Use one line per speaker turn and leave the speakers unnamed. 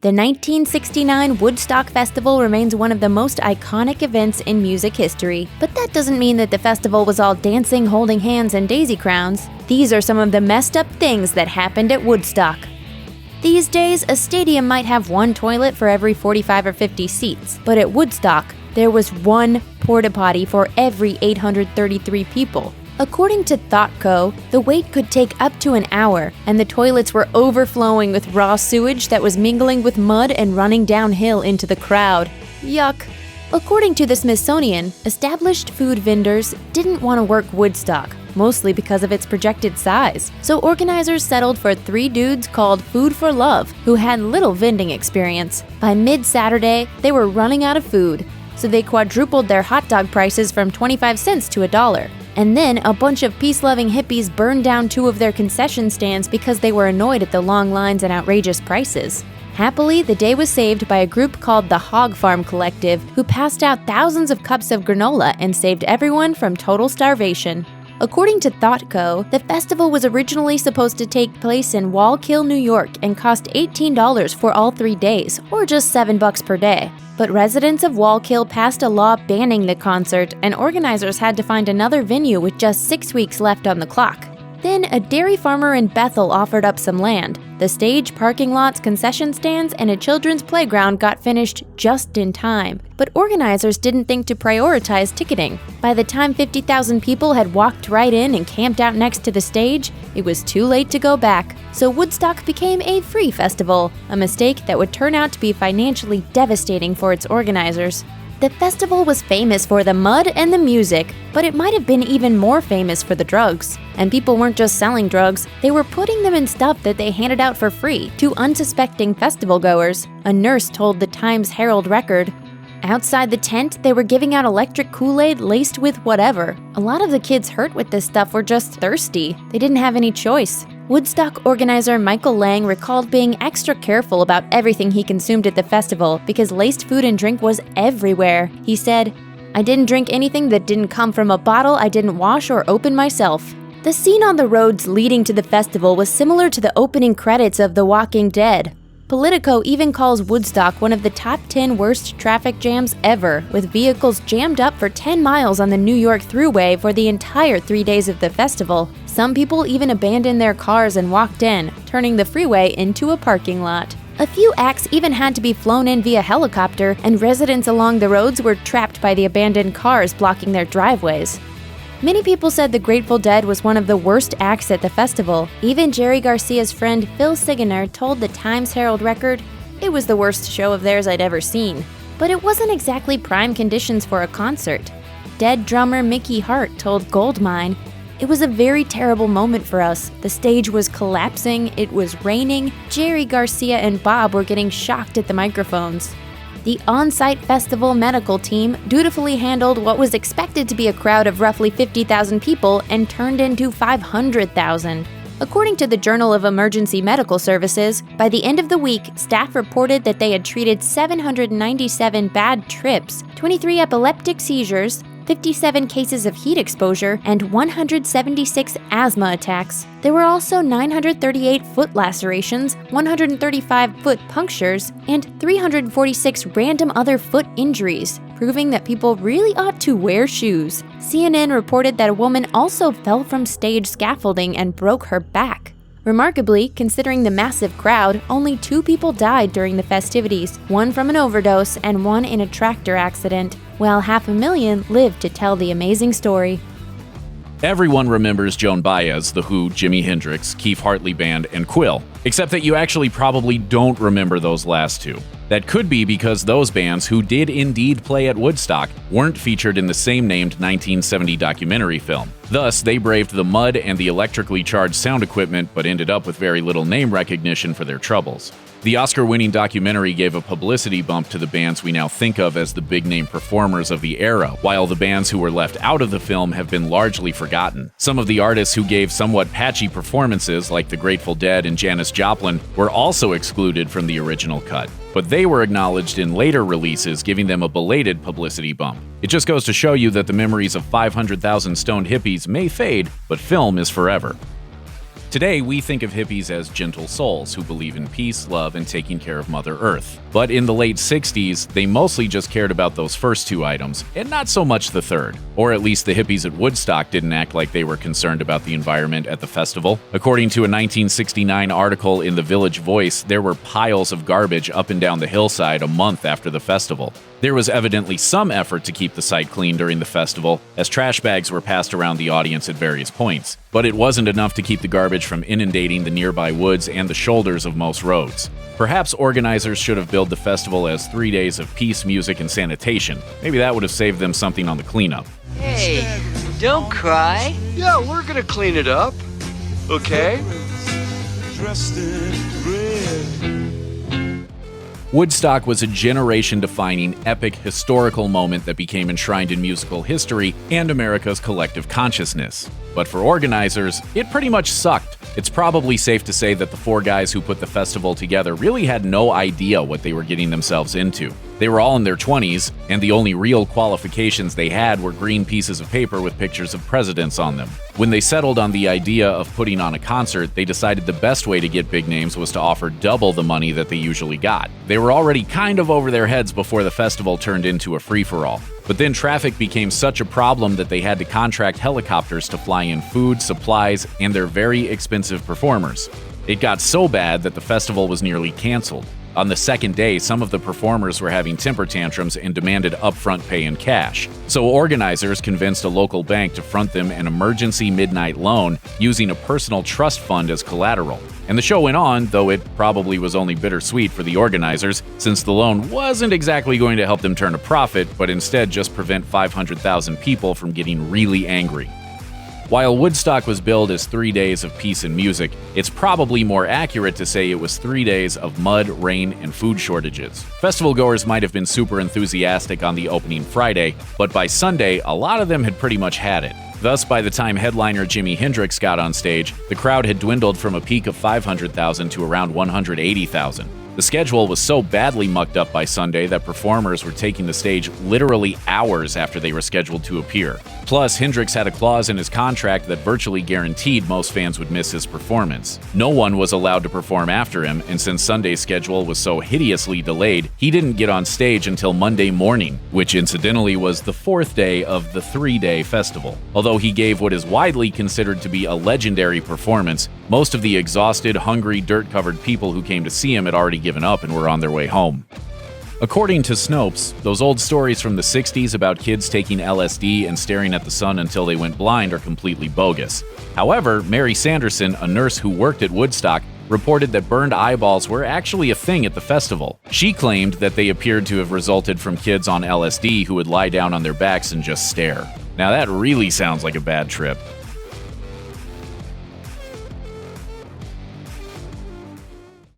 The 1969 Woodstock Festival remains one of the most iconic events in music history, but that doesn't mean that the festival was all dancing, holding hands, and daisy crowns. These are some of the messed up things that happened at Woodstock. These days, a stadium might have one toilet for every 45 or 50 seats, but at Woodstock, there was one porta potty for every 833 people. According to ThoughtCo, the wait could take up to an hour, and the toilets were overflowing with raw sewage that was mingling with mud and running downhill into the crowd. Yuck. According to the Smithsonian, established food vendors didn't want to work Woodstock, mostly because of its projected size. So organizers settled for 3 dudes called Food for Love, who had little vending experience. By mid-Saturday, they were running out of food, so they quadrupled their hot dog prices from 25 cents to $1. And then a bunch of peace-loving hippies burned down 2 of their concession stands because they were annoyed at the long lines and outrageous prices. Happily, the day was saved by a group called the Hog Farm Collective, who passed out thousands of cups of granola and saved everyone from total starvation. According to ThoughtCo, the festival was originally supposed to take place in Wallkill, New York, and cost $18 for all 3 days, or just $7 per day. But residents of Wallkill passed a law banning the concert, and organizers had to find another venue with just 6 weeks left on the clock. Then a dairy farmer in Bethel offered up some land. The stage, parking lots, concession stands, and a children's playground got finished just in time. But organizers didn't think to prioritize ticketing. By the time 50,000 people had walked right in and camped out next to the stage, it was too late to go back. So Woodstock became a free festival, a mistake that would turn out to be financially devastating for its organizers. The festival was famous for the mud and the music, but it might have been even more famous for the drugs. And people weren't just selling drugs, they were putting them in stuff that they handed out for free to unsuspecting festival goers, a nurse told the Times-Herald Record. Outside the tent, they were giving out electric Kool-Aid laced with whatever. A lot of the kids hurt with this stuff were just thirsty. They didn't have any choice. Woodstock organizer Michael Lang recalled being extra careful about everything he consumed at the festival because laced food and drink was everywhere. He said, "I didn't drink anything that didn't come from a bottle I didn't wash or open myself." The scene on the roads leading to the festival was similar to the opening credits of The Walking Dead. Politico even calls Woodstock one of the top 10 worst traffic jams ever, with vehicles jammed up for 10 miles on the New York Thruway for the entire 3 days of the festival. Some people even abandoned their cars and walked in, turning the freeway into a parking lot. A few acts even had to be flown in via helicopter, and residents along the roads were trapped by the abandoned cars blocking their driveways. Many people said the Grateful Dead was one of the worst acts at the festival. Even Jerry Garcia's friend Phil Signer told the Times-Herald Record, "It was the worst show of theirs I'd ever seen." But it wasn't exactly prime conditions for a concert. Dead drummer Mickey Hart told Goldmine, "It was a very terrible moment for us. The stage was collapsing, it was raining, Jerry Garcia and Bob were getting shocked at the microphones." The on-site festival medical team dutifully handled what was expected to be a crowd of roughly 50,000 people and turned into 500,000. According to the Journal of Emergency Medical Services, by the end of the week, staff reported that they had treated 797 bad trips, 23 epileptic seizures, 57 cases of heat exposure, and 176 asthma attacks. There were also 938 foot lacerations, 135 foot punctures, and 346 random other foot injuries, proving that people really ought to wear shoes. CNN reported that a woman also fell from stage scaffolding and broke her back. Remarkably, considering the massive crowd, only 2 people died during the festivities, one from an overdose and one in a tractor accident, while 500,000 lived to tell the amazing story.
Everyone remembers Joan Baez, The Who, Jimi Hendrix, Keith Hartley Band, and Quill, except that you actually probably don't remember those last 2. That could be because those bands, who did indeed play at Woodstock, weren't featured in the same named 1970 documentary film. Thus, they braved the mud and the electrically charged sound equipment, but ended up with very little name recognition for their troubles. The Oscar-winning documentary gave a publicity bump to the bands we now think of as the big-name performers of the era, while the bands who were left out of the film have been largely forgotten. Some of the artists who gave somewhat patchy performances, like the Grateful Dead and Janis Joplin, were also excluded from the original cut, but they were acknowledged in later releases, giving them a belated publicity bump. It just goes to show you that the memories of 500,000 stoned hippies may fade, but film is forever. Today, we think of hippies as gentle souls who believe in peace, love, and taking care of Mother Earth. But in the late 60s, they mostly just cared about those first two items, and not so much the third. Or at least the hippies at Woodstock didn't act like they were concerned about the environment at the festival. According to a 1969 article in the Village Voice, there were piles of garbage up and down the hillside a month after the festival. There was evidently some effort to keep the site clean during the festival, as trash bags were passed around the audience at various points. But it wasn't enough to keep the garbage from inundating the nearby woods and the shoulders of most roads. Perhaps organizers should have billed the festival as 3 days of peace, music, and sanitation. Maybe that would have saved them something on the cleanup.
Hey, don't cry.
Yeah, we're gonna clean it up. Okay?
Woodstock was a generation-defining, epic, historical moment that became enshrined in musical history and America's collective consciousness. But for organizers, it pretty much sucked. It's probably safe to say that the four guys who put the festival together really had no idea what they were getting themselves into. They were all in their 20s, and the only real qualifications they had were green pieces of paper with pictures of presidents on them. When they settled on the idea of putting on a concert, they decided the best way to get big names was to offer double the money that they usually got. They were already kind of over their heads before the festival turned into a free-for-all. But then traffic became such a problem that they had to contract helicopters to fly in food, supplies, and their very expensive performers. It got so bad that the festival was nearly canceled. On the second day, some of the performers were having temper tantrums and demanded upfront pay in cash. So organizers convinced a local bank to front them an emergency midnight loan using a personal trust fund as collateral. And the show went on, though it probably was only bittersweet for the organizers, since the loan wasn't exactly going to help them turn a profit, but instead just prevent 500,000 people from getting really angry. While Woodstock was billed as 3 days of peace and music, it's probably more accurate to say it was 3 days of mud, rain, and food shortages. Festival goers might have been super enthusiastic on the opening Friday, but by Sunday, a lot of them had pretty much had it. Thus, by the time headliner Jimi Hendrix got on stage, the crowd had dwindled from a peak of 500,000 to around 180,000. The schedule was so badly mucked up by Sunday that performers were taking the stage literally hours after they were scheduled to appear. Plus, Hendrix had a clause in his contract that virtually guaranteed most fans would miss his performance. No one was allowed to perform after him, and since Sunday's schedule was so hideously delayed, he didn't get on stage until Monday morning, which incidentally was the fourth day of the 3-day festival. Although he gave what is widely considered to be a legendary performance, most of the exhausted, hungry, dirt-covered people who came to see him had already given up and were on their way home. According to Snopes, those old stories from the 60s about kids taking LSD and staring at the sun until they went blind are completely bogus. However, Mary Sanderson, a nurse who worked at Woodstock, reported that burned eyeballs were actually a thing at the festival. She claimed that they appeared to have resulted from kids on LSD who would lie down on their backs and just stare. Now that really sounds like a bad trip.